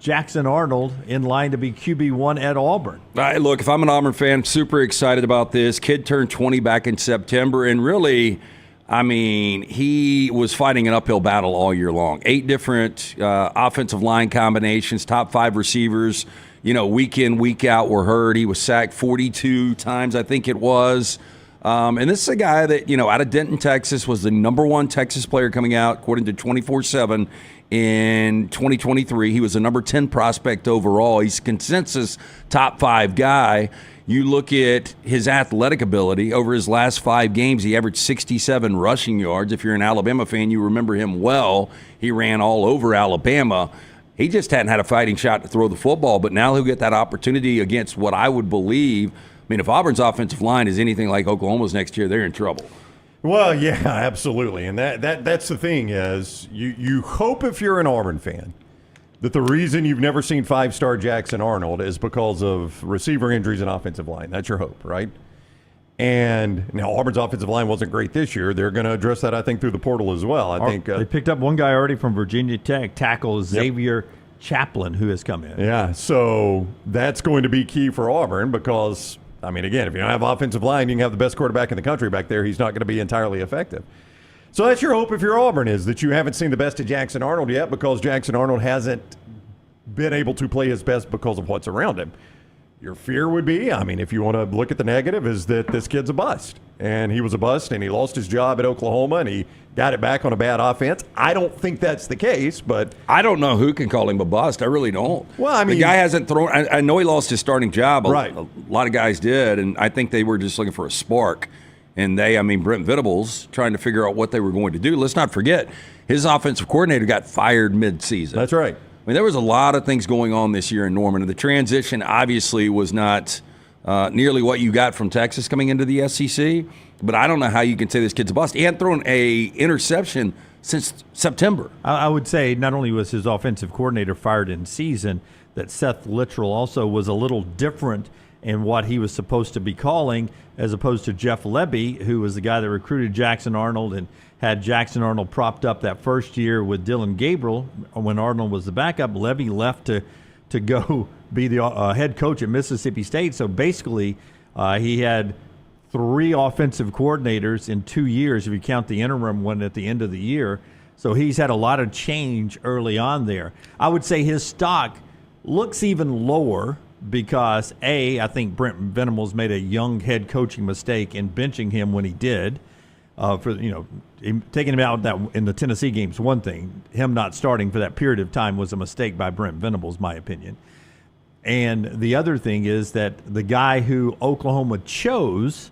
Jackson Arnold in line to be QB1 at Auburn. Look, if I'm an Auburn fan, super excited about this. Kid turned 20 back in September, and really, I mean, he was fighting an uphill battle all year long. 8 different offensive line combinations, top 5 receivers, week in, week out were hurt. He was sacked 42 times, I think it was. And this is a guy that, out of Denton, Texas, was the number 1 Texas player coming out, according to 24/7, in 2023. He was the number 10 prospect overall. He's a consensus top 5 guy. You look at his athletic ability. Over his last 5 games, he averaged 67 rushing yards. If you're an Alabama fan, you remember him well. He ran all over Alabama. He just hadn't had a fighting shot to throw the football, but now he'll get that opportunity against what I would believe. I mean, if Auburn's offensive line is anything like Oklahoma's next year, they're in trouble. Well, yeah, absolutely. And that's the thing is you hope if you're an Auburn fan that the reason you've never seen 5-star Jackson Arnold is because of receiver injuries and offensive line. That's your hope, right? And now Auburn's offensive line wasn't great this year. They're going to address that, I think, through the portal as well. I think they picked up one guy already from Virginia Tech, tackle Xavier Chaplin, who has come in. Yeah, so that's going to be key for Auburn because – I mean, again, if you don't have offensive line, you can have the best quarterback in the country back there. He's not going to be entirely effective. So that's your hope if you're Auburn, is that you haven't seen the best of Jackson Arnold yet because Jackson Arnold hasn't been able to play his best because of what's around him. Your fear would be, I mean, if you want to look at the negative, is that this kid's a bust. And he was a bust, and he lost his job at Oklahoma, and he got it back on a bad offense. I don't think that's the case, but I don't know who can call him a bust. I really don't. Well, I mean, the guy hasn't thrown. I know he lost his starting job. Right. A lot of guys did, and I think they were just looking for a spark. And Brent Venables trying to figure out what they were going to do. Let's not forget, his offensive coordinator got fired mid-season. That's right. I mean, there was a lot of things going on this year in Norman, and the transition obviously was not nearly what you got from Texas coming into the SEC. But I don't know how you can say this kid's a bust. He hadn't thrown a interception since September. I would say not only was his offensive coordinator fired in season, that Seth Littrell also was a little different in what he was supposed to be calling, as opposed to Jeff Lebby, who was the guy that recruited Jackson Arnold and had Jackson Arnold propped up that first year with Dylan Gabriel when Arnold was the backup. Lebby left to go be the head coach at Mississippi State. So basically, he had 3 offensive coordinators in 2 years, if you count the interim one at the end of the year. So he's had a lot of change early on there. I would say his stock looks even lower because, I think Brent Venables made a young head coaching mistake in benching him when he did. Taking him out in the Tennessee game is one thing. Him not starting for that period of time was a mistake by Brent Venables, my opinion. And the other thing is that the guy who Oklahoma chose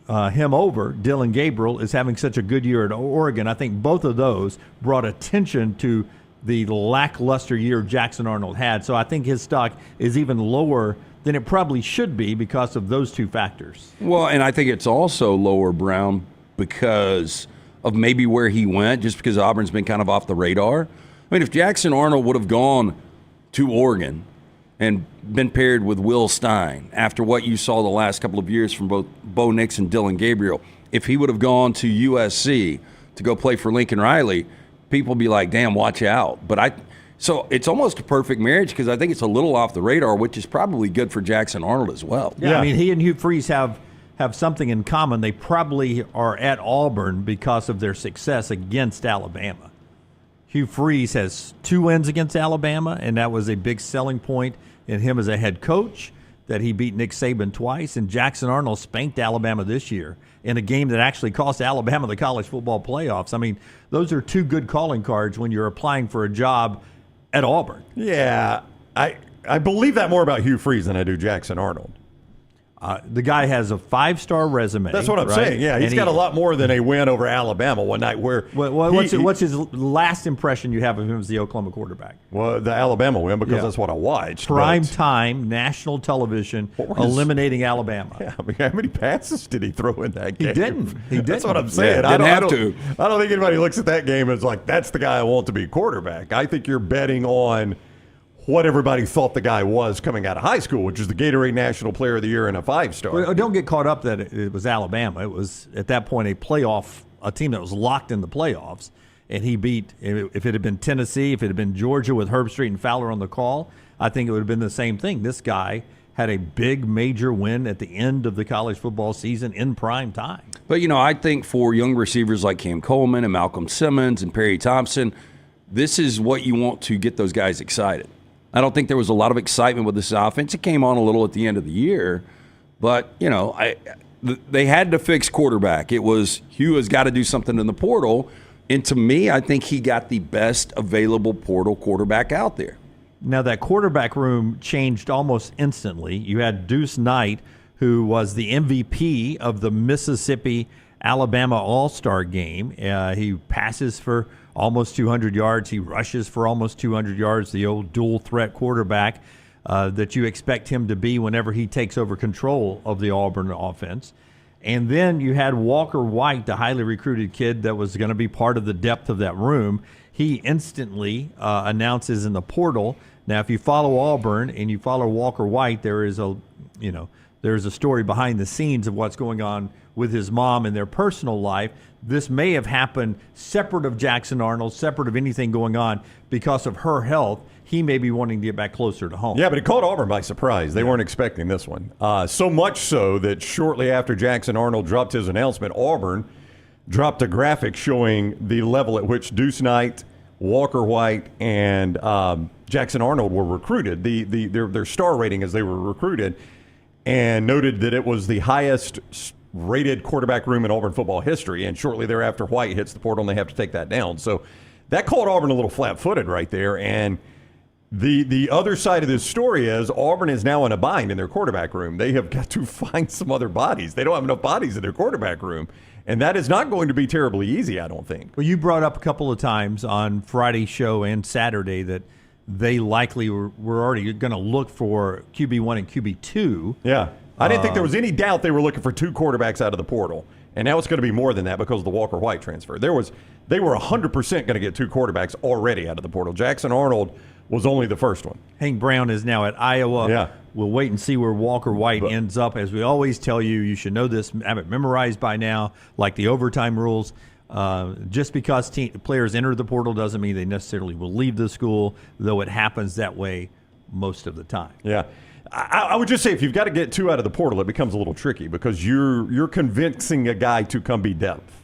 him over, Dylan Gabriel, is having such a good year at Oregon. I think both of those brought attention to the lackluster year Jackson Arnold had. So I think his stock is even lower than it probably should be because of those 2 factors. Well, and I think it's also lower, Brown, because of maybe where he went, just because Auburn's been kind of off the radar. I mean, if Jackson Arnold would have gone to Oregon and been paired with Will Stein after what you saw the last couple of years from both Bo Nix and Dylan Gabriel, if he would have gone to USC to go play for Lincoln Riley, people would be like, damn, watch out. So it's almost a perfect marriage because I think it's a little off the radar, which is probably good for Jackson Arnold as well. Yeah. I mean, he and Hugh Freeze have something in common. They probably are at Auburn because of their success against Alabama. Hugh Freeze has 2 wins against Alabama, and that was a big selling point in him as a head coach, that he beat Nick Saban twice. And Jackson Arnold spanked Alabama this year in a game that actually cost Alabama the college football playoffs. I mean, those are 2 good calling cards when you're applying for a job at Auburn. Yeah, I believe that more about Hugh Freeze than I do Jackson Arnold. The guy has a 5-star resume. That's what I'm saying. Yeah, he's got a lot more than a win over Alabama one night. What's his last impression you have of him as the Oklahoma quarterback? Well, the Alabama win, because that's what I watched. Prime time, national television, eliminating Alabama. Yeah, I mean, how many passes did he throw in that game? He didn't. That's what I'm saying. Yeah, I don't think anybody looks at that game and is like, that's the guy I want to be quarterback. I think you're betting on what everybody thought the guy was coming out of high school, which is the Gatorade National Player of the Year and a 5-star. Well, don't get caught up that it was Alabama. It was, at that point, a team that was locked in the playoffs. and he beat, if it had been Tennessee, if it had been Georgia with Herbstreit and Fowler on the call, I think it would have been the same thing. This guy had a big major win at the end of the college football season in prime time. But, I think for young receivers like Cam Coleman and Malcolm Simmons and Perry Thompson, this is what you want to get those guys excited. I don't think there was a lot of excitement with this offense. It came on a little at the end of the year, but, they had to fix quarterback. It was Hugh has got to do something in the portal. And to me, I think he got the best available portal quarterback out there. Now, that quarterback room changed almost instantly. You had Deuce Knight, who was the MVP of the Mississippi-Alabama All-Star game. He passes for almost 200 yards. He rushes for almost 200 yards, the old dual-threat quarterback that you expect him to be whenever he takes over control of the Auburn offense. And then you had Walker White, the highly recruited kid that was going to be part of the depth of that room. He instantly announces in the portal. Now, if you follow Auburn and you follow Walker White, there's a story behind the scenes of what's going on with his mom in their personal life. This may have happened separate of Jackson Arnold, separate of anything going on because of her health. He may be wanting to get back closer to home. Yeah, but it caught Auburn by surprise. They weren't expecting this one. So much so that shortly after Jackson Arnold dropped his announcement, Auburn dropped a graphic showing the level at which Deuce Knight, Walker White, and Jackson Arnold were recruited, their star rating as they were recruited, and noted that it was the highest rated quarterback room in Auburn football history. And shortly thereafter, White hits the portal, and they have to take that down. So that caught Auburn a little flat-footed right there. And the other side of this story is Auburn is now in a bind in their quarterback room. They have got to find some other bodies. They don't have enough bodies in their quarterback room. And that is not going to be terribly easy, I don't think. Well, you brought up a couple of times on Friday's show and Saturday that they likely were already going to look for QB1 and QB2. Yeah. I didn't think there was any doubt they were looking for two quarterbacks out of the portal. And now it's going to be more than that because of the Walker White transfer. They were 100% going to get two quarterbacks already out of the portal. Jackson Arnold was only the first one. Hank Brown is now at Iowa. Yeah. We'll wait and see where Walker White ends up. As we always tell you, you should know this, have it memorized by now, like the overtime rules. Just because players enter the portal doesn't mean they necessarily will leave the school, though it happens that way most of the time. Yeah. I would just say if you've got to get two out of the portal, it becomes a little tricky because you're convincing a guy to come be depth.